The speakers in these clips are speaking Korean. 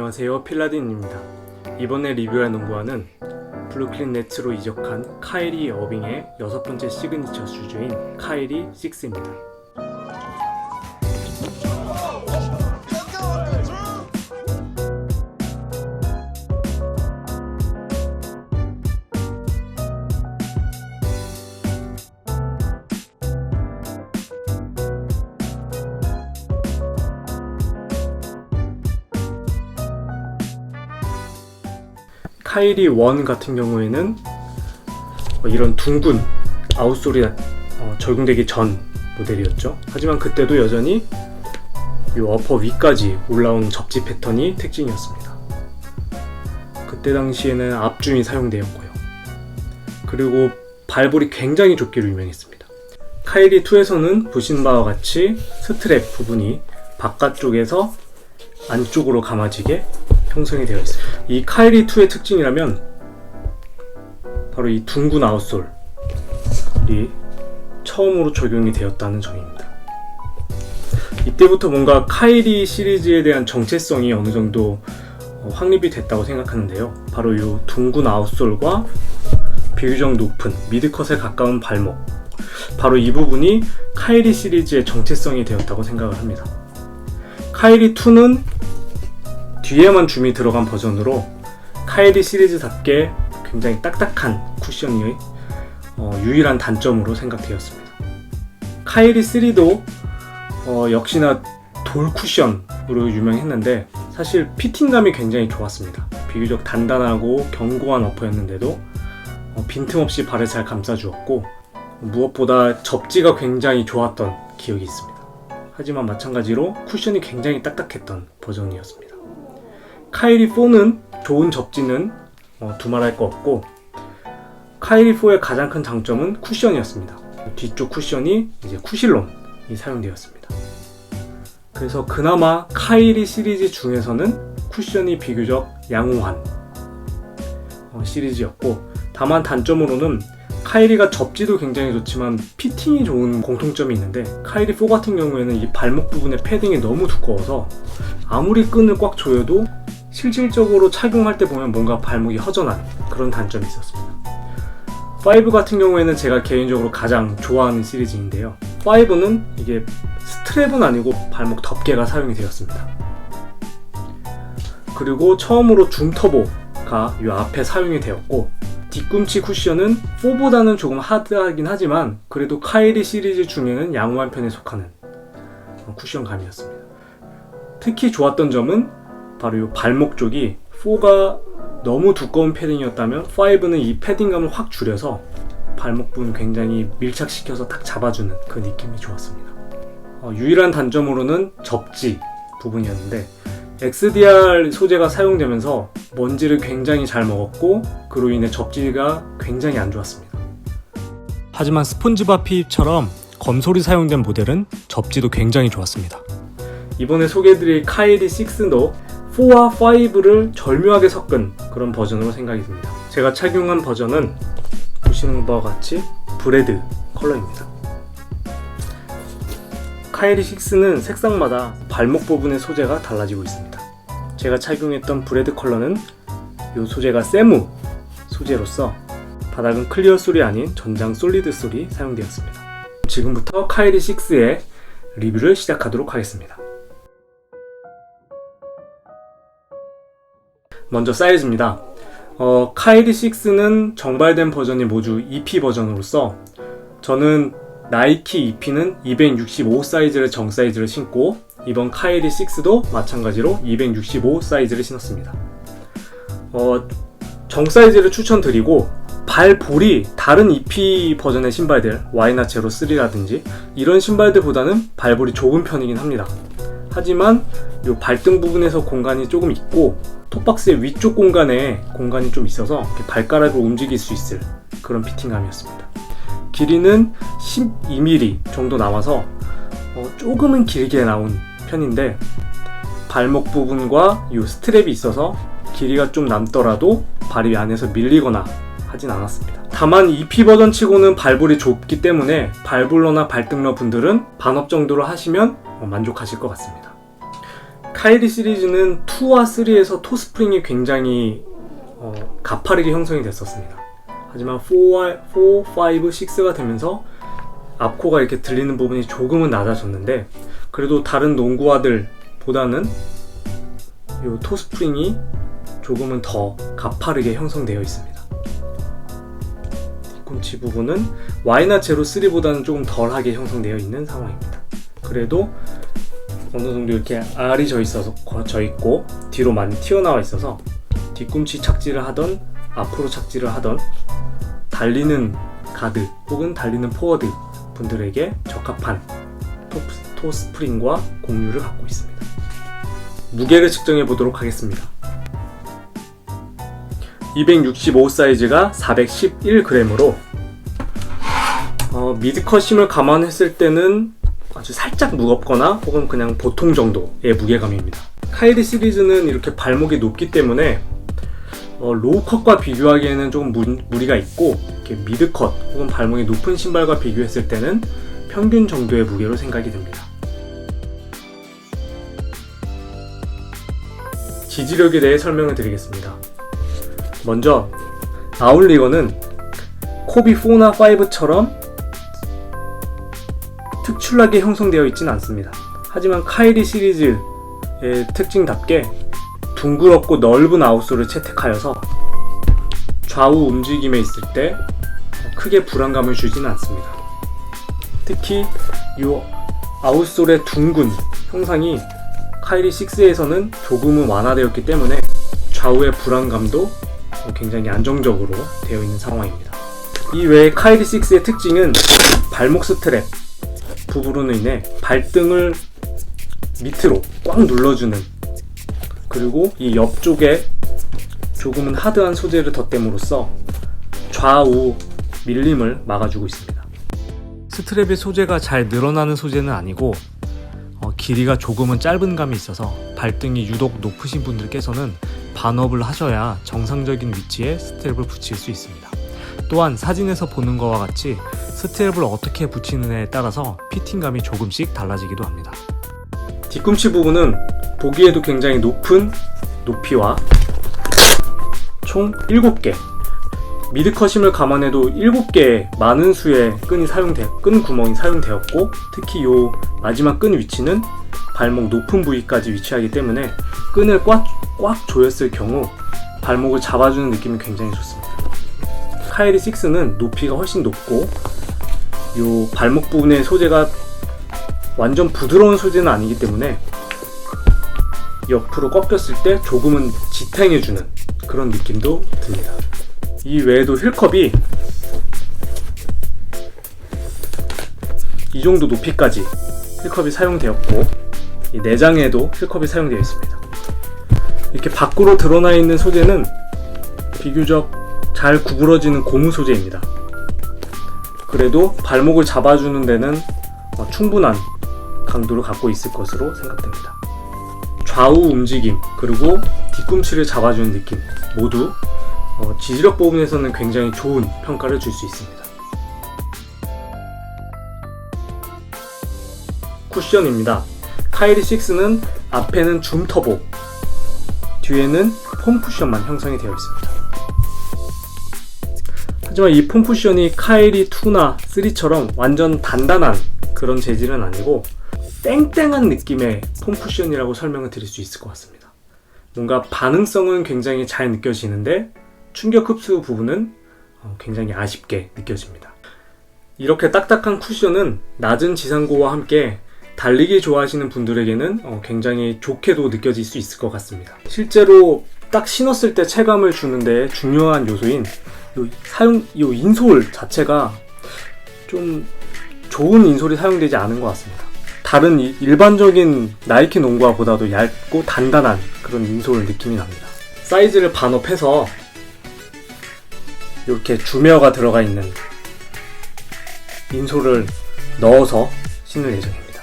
안녕하세요, 필라딘입니다. 이번에 리뷰할 농구화는 브루클린 네츠로 이적한 카이리 어빙의 6번째 시그니처 슈즈인 카이리 6입니다. 카이리 1 같은 경우에는 이런 둥근 아웃솔이 적용되기 전 모델이었죠. 하지만 그때도 여전히 이 어퍼 위까지 올라온 접지 패턴이 특징이었습니다. 그때 당시에는 앞줌이 사용되었고요. 그리고 발볼이 굉장히 좁기로 유명했습니다. 카이리 2에서는 보시는 바와 같이 스트랩 부분이 바깥쪽에서 안쪽으로 감아지게 형성이 되어 있습니다. 이 카이리 2의 특징이라면 바로 이 둥근 아웃솔이 처음으로 적용이 되었다는 점입니다. 이때부터 뭔가 카이리 시리즈에 대한 정체성이 어느 정도 확립이 됐다고 생각하는데요. 바로 이 둥근 아웃솔과 비교적 높은 미드컷에 가까운 발목, 바로 이 부분이 카이리 시리즈의 정체성이 되었다고 생각을 합니다. 카이리 2는 뒤에만 줌이 들어간 버전으로 카이리 시리즈답게 굉장히 딱딱한 쿠션이 유일한 단점으로 생각되었습니다. 카이리 3도 역시나 돌 쿠션으로 유명했는데 사실 피팅감이 굉장히 좋았습니다. 비교적 단단하고 견고한 어퍼였는데도 빈틈없이 발을 잘 감싸주었고 무엇보다 접지가 굉장히 좋았던 기억이 있습니다. 하지만 마찬가지로 쿠션이 굉장히 딱딱했던 버전이었습니다. 카이리 4는 좋은 접지는 두말할 거 없고 카이리 4의 가장 큰 장점은 쿠션이었습니다. 뒤쪽 쿠션이 이제 쿠실론이 사용되었습니다. 그래서 그나마 카이리 시리즈 중에서는 쿠션이 비교적 양호한 시리즈였고, 다만 단점으로는 카이리가 접지도 굉장히 좋지만 피팅이 좋은 공통점이 있는데 카이리 4 같은 경우에는 이 발목 부분의 패딩이 너무 두꺼워서 아무리 끈을 꽉 조여도 실질적으로 착용할 때 보면 뭔가 발목이 허전한 그런 단점이 있었습니다. 5 같은 경우에는 제가 개인적으로 가장 좋아하는 시리즈인데요. 5는 이게 스트랩은 아니고 발목 덮개가 사용이 되었습니다. 그리고 처음으로 줌 터보가 이 앞에 사용이 되었고, 뒤꿈치 쿠션은 4보다는 조금 하드하긴 하지만 그래도 카이리 시리즈 중에는 양호한 편에 속하는 쿠션감이었습니다. 특히 좋았던 점은 바로 이 발목 쪽이 4가 너무 두꺼운 패딩이었다면 5는 이 패딩감을 확 줄여서 발목 부분 굉장히 밀착시켜서 딱 잡아주는 그 느낌이 좋았습니다. 유일한 단점으로는 접지 부분이었는데 XDR 소재가 사용되면서 먼지를 굉장히 잘 먹었고 그로 인해 접지가 굉장히 안 좋았습니다. 하지만 스폰지바 피입처럼 검솔이 사용된 모델은 접지도 굉장히 좋았습니다. 이번에 소개해드릴 카이리 6도 4와 5를 절묘하게 섞은 그런 버전으로 생각이 듭니다. 제가 착용한 버전은 보시는 바와 같이 브레드 컬러입니다. 카이리 6는 색상마다 발목 부분의 소재가 달라지고 있습니다. 제가 착용했던 브레드 컬러는 이 소재가 세무 소재로서 바닥은 클리어 솔이 아닌 전장 솔리드 솔이 사용되었습니다. 지금부터 카이리 6의 리뷰를 시작하도록 하겠습니다. 먼저 사이즈입니다. 카이리 6는 정발된 버전이 모두 EP 버전으로서 저는 나이키 EP는 265 사이즈를 정 사이즈를 신고 이번 카이리 6도 마찬가지로 265 사이즈를 신었습니다. 정 사이즈를 추천드리고 발볼이 다른 EP 버전의 신발들 와이나 제로 3라든지 이런 신발들보다는 발볼이 좁은 편이긴 합니다. 하지만 이 발등 부분에서 공간이 조금 있고 톱박스의 위쪽 공간에 공간이 좀 있어서 발가락을 움직일 수 있을 그런 피팅감이었습니다. 길이는 12mm 정도 나와서 조금은 길게 나온 편인데 발목 부분과 이 스트랩이 있어서 길이가 좀 남더라도 발이 안에서 밀리거나 하진 않았습니다. 다만 EP 버전 치고는 발볼이 좁기 때문에 발볼러나 발등러 분들은 반업 정도로 하시면 만족하실 것 같습니다. 카이리 시리즈는 2와 3에서 토 스프링이 굉장히 가파르게 형성이 됐었습니다. 하지만 4, 5, 6가 되면서 앞코가 이렇게 들리는 부분이 조금은 낮아졌는데, 그래도 다른 농구화들보다는 이 토 스프링이 조금은 더 가파르게 형성되어 있습니다. 뒤꿈치 부분은 Y나 제로 3보다는 조금 덜하게 형성되어 있는 상황입니다. 그래도 어느 정도 이렇게 R이 져 있고 뒤로 많이 튀어나와 있어서 뒤꿈치 착지를 하던 앞으로 착지를 하던 달리는 가드 혹은 달리는 포워드 분들에게 적합한 토 스프링과 공유를 갖고 있습니다. 무게를 측정해 보도록 하겠습니다. 265 사이즈가 411g으로 미드컷심을 감안했을 때는 아주 살짝 무겁거나 혹은 그냥 보통 정도의 무게감입니다. 카이리 시리즈는 이렇게 발목이 높기 때문에 로우컷과 비교하기에는 조금 무리가 있고, 이렇게 미드컷 혹은 발목이 높은 신발과 비교했을 때는 평균 정도의 무게로 생각이 됩니다. 지지력에 대해 설명을 드리겠습니다. 먼저 아울리거는 코비 4나 5처럼 특출나게 형성되어 있지는 않습니다. 하지만 카이리 시리즈의 특징답게 둥그렇고 넓은 아웃솔을 채택하여서 좌우 움직임에 있을 때 크게 불안감을 주지는 않습니다. 특히 이 아웃솔의 둥근 형상이 카이리 6에서는 조금은 완화되었기 때문에 좌우의 불안감도 굉장히 안정적으로 되어 있는 상황입니다. 이 외에 카이리 6의 특징은 발목 스트랩 부분으로 인해 발등을 밑으로 꽉 눌러주는, 그리고 이 옆쪽에 조금은 하드한 소재를 덧댐으로써 좌우 밀림을 막아주고 있습니다. 스트랩의 소재가 잘 늘어나는 소재는 아니고 길이가 조금은 짧은 감이 있어서 발등이 유독 높으신 분들께서는 반업을 하셔야 정상적인 위치에 스트랩을 붙일 수 있습니다. 또한 사진에서 보는 것과 같이 스트랩을 어떻게 붙이느냐에 따라서 피팅감이 조금씩 달라지기도 합니다. 뒤꿈치 부분은 보기에도 굉장히 높은 높이와 총 7개, 미드컷심을 감안해도 7개의 많은 수의 끈 구멍이 사용되었고, 특히 이 마지막 끈 위치는 발목 높은 부위까지 위치하기 때문에 끈을 꽉 조였을 경우 발목을 잡아주는 느낌이 굉장히 좋습니다. 카이리 6는 높이가 훨씬 높고 이 발목 부분의 소재가 완전 부드러운 소재는 아니기 때문에 옆으로 꺾였을 때 조금은 지탱해주는 그런 느낌도 듭니다. 이 외에도 힐컵이 이 정도 높이까지 힐컵이 사용되었고, 이 내장에도 힐컵이 사용되어 있습니다. 이렇게 밖으로 드러나 있는 소재는 비교적 잘 구부러지는 고무 소재입니다. 그래도 발목을 잡아주는 데는 충분한 강도를 갖고 있을 것으로 생각됩니다. 좌우 움직임 그리고 뒤꿈치를 잡아주는 느낌 모두 지지력 부분에서는 굉장히 좋은 평가를 줄 수 있습니다. 쿠션입니다. 카이리 6는 앞에는 줌 터보, 뒤에는 폼 쿠션만 형성이 되어 있습니다. 하지만 이 폼 쿠션이 카이리 2나 3처럼 완전 단단한 그런 재질은 아니고 땡땡한 느낌의 폼 쿠션이라고 설명을 드릴 수 있을 것 같습니다. 뭔가 반응성은 굉장히 잘 느껴지는데 충격 흡수 부분은 굉장히 아쉽게 느껴집니다. 이렇게 딱딱한 쿠션은 낮은 지상고와 함께 달리기 좋아하시는 분들에게는 굉장히 좋게도 느껴질 수 있을 것 같습니다. 실제로 딱 신었을 때 체감을 주는데 중요한 요소인 이 인솔 자체가 좀 좋은 인솔이 사용되지 않은 것 같습니다. 다른 일반적인 나이키 농구화보다도 얇고 단단한 그런 인솔 느낌이 납니다. 사이즈를 반업해서 이렇게 줌웨어가 들어가 있는 인솔을 넣어서 신을 예정입니다.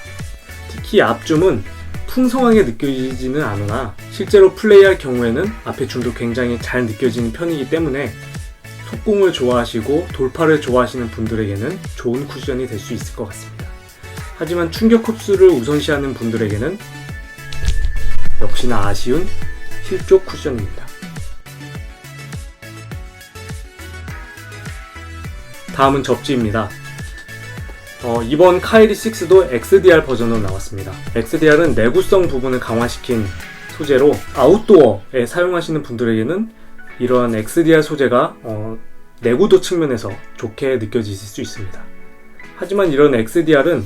특히 앞줌은 풍성하게 느껴지지는 않으나 실제로 플레이할 경우에는 앞에 줌도 굉장히 잘 느껴지는 편이기 때문에 속공을 좋아하시고 돌파를 좋아하시는 분들에게는 좋은 쿠션이 될 수 있을 것 같습니다. 하지만 충격 흡수를 우선시하는 분들에게는 역시나 아쉬운 힐쪽 쿠션입니다. 다음은 접지입니다. 이번 카이리 6도 XDR 버전으로 나왔습니다. XDR은 내구성 부분을 강화시킨 소재로 아웃도어에 사용하시는 분들에게는 이러한 XDR 소재가 내구도 측면에서 좋게 느껴지실 수 있습니다. 하지만 이런 XDR은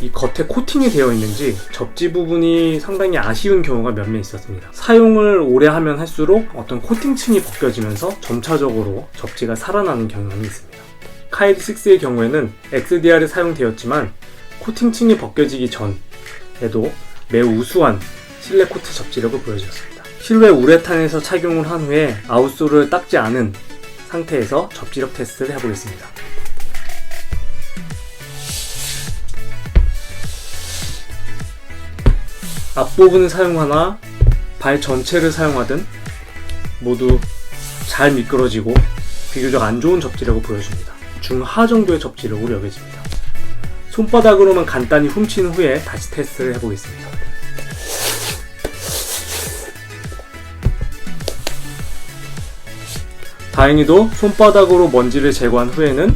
이 겉에 코팅이 되어 있는지 접지 부분이 상당히 아쉬운 경우가 몇몇 있었습니다. 사용을 오래 하면 할수록 어떤 코팅층이 벗겨지면서 점차적으로 접지가 살아나는 경향이 있습니다. 카이리 6의 경우에는 XDR이 사용되었지만 코팅층이 벗겨지기 전에도 매우 우수한 실내 코트 접지력을 보여주었습니다. 실외 우레탄에서 착용을 한 후에 아웃솔을 닦지 않은 상태에서 접지력 테스트를 해보겠습니다. 앞부분을 사용하나 발 전체를 사용하든 모두 잘 미끄러지고 비교적 안 좋은 접지력을 보여줍니다. 중하 정도의 접지력으로 여겨집니다. 손바닥으로만 간단히 훔친 후에 다시 테스트를 해보겠습니다. 다행히도 손바닥으로 먼지를 제거한 후에는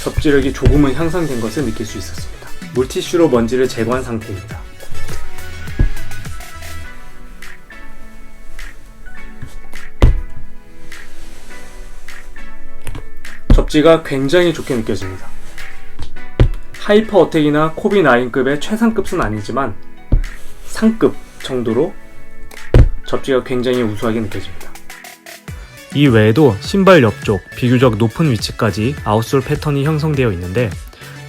접지력이 조금은 향상된 것을 느낄 수 있었습니다. 물티슈로 먼지를 제거한 상태입니다. 접지가 굉장히 좋게 느껴집니다. 하이퍼 어택이나 코비9급의 최상급은 아니지만 상급 정도로 접지가 굉장히 우수하게 느껴집니다. 이 외에도 신발 옆쪽 비교적 높은 위치까지 아웃솔 패턴이 형성되어 있는데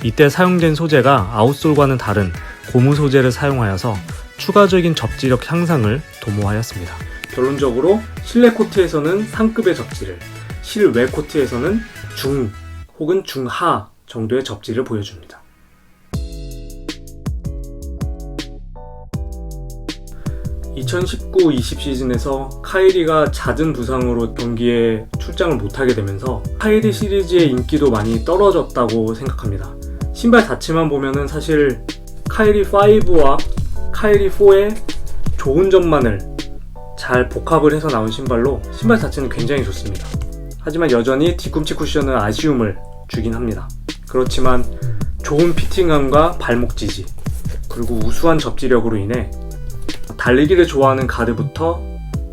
이때 사용된 소재가 아웃솔과는 다른 고무 소재를 사용하여서 추가적인 접지력 향상을 도모하였습니다. 결론적으로 실내 코트에서는 상급의 접지를, 실외 코트에서는 중 혹은 중하 정도의 접지를 보여줍니다. (2019-20) 시즌에서 카이리가 잦은 부상으로 경기에 출장을 못하게 되면서 카이리 시리즈의 인기도 많이 떨어졌다고 생각합니다. 신발 자체만 보면은 사실 카이리 5와 카이리 4의 좋은 점만을 잘 복합을 해서 나온 신발로 신발 자체는 굉장히 좋습니다. 하지만 여전히 뒤꿈치 쿠션은 아쉬움을 주긴 합니다. 그렇지만 좋은 피팅감과 발목 지지, 그리고 우수한 접지력으로 인해 달리기를 좋아하는 가드부터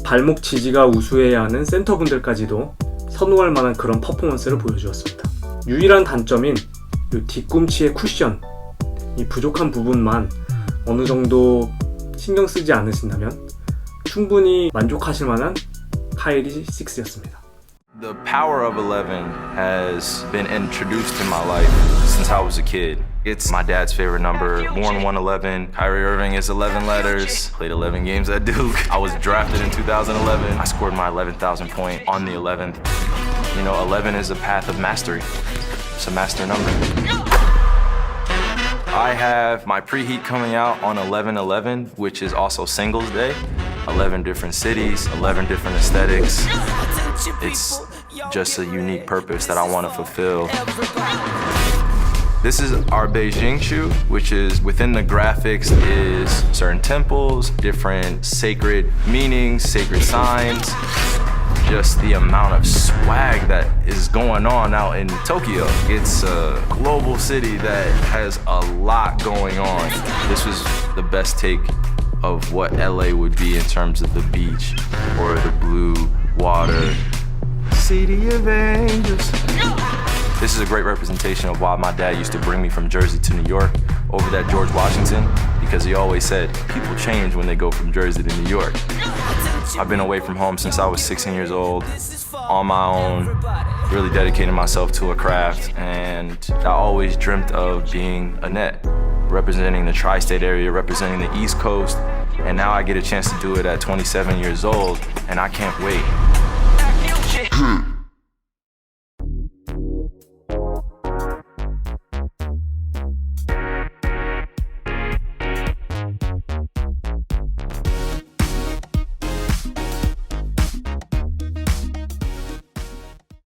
발목 지지가 우수해야 하는 센터분들까지도 선호할 만한 그런 퍼포먼스를 보여주었습니다. 유일한 단점인 이 뒤꿈치의 쿠션, 이 부족한 부분만 어느 정도 신경 쓰지 않으신다면 충분히 만족하실 만한 카이리 6였습니다. The power of 11 has been introduced in my life since I was a kid. It's my dad's favorite number. Born 111. Kyrie Irving is 11 letters. Played 11 games at Duke. I was drafted in 2011. I scored my 11,000 point on the 11th. You know, 11 is a path of mastery. It's a master number. I have my preheat coming out on 11/11, which is also Singles Day. 11 different cities, 11 different aesthetics. It's just a unique purpose that I want to fulfill. This is our Beijing shoe, which is within the graphics is certain temples, different sacred meanings, sacred signs. Just the amount of swag that is going on out in Tokyo. It's a global city that has a lot going on. This was the best take of what LA would be in terms of the beach or the blue water. City of Angels. This is a great representation of why my dad used to bring me from Jersey to New York over that George Washington, because he always said people change when they go from Jersey to New York. I've been away from home since I was 16 years old, on my own, really dedicating myself to a craft, and I always dreamt of being a net, representing the tri-state area, representing the East Coast, and now I get a chance to do it at 27 years old, and I can't wait.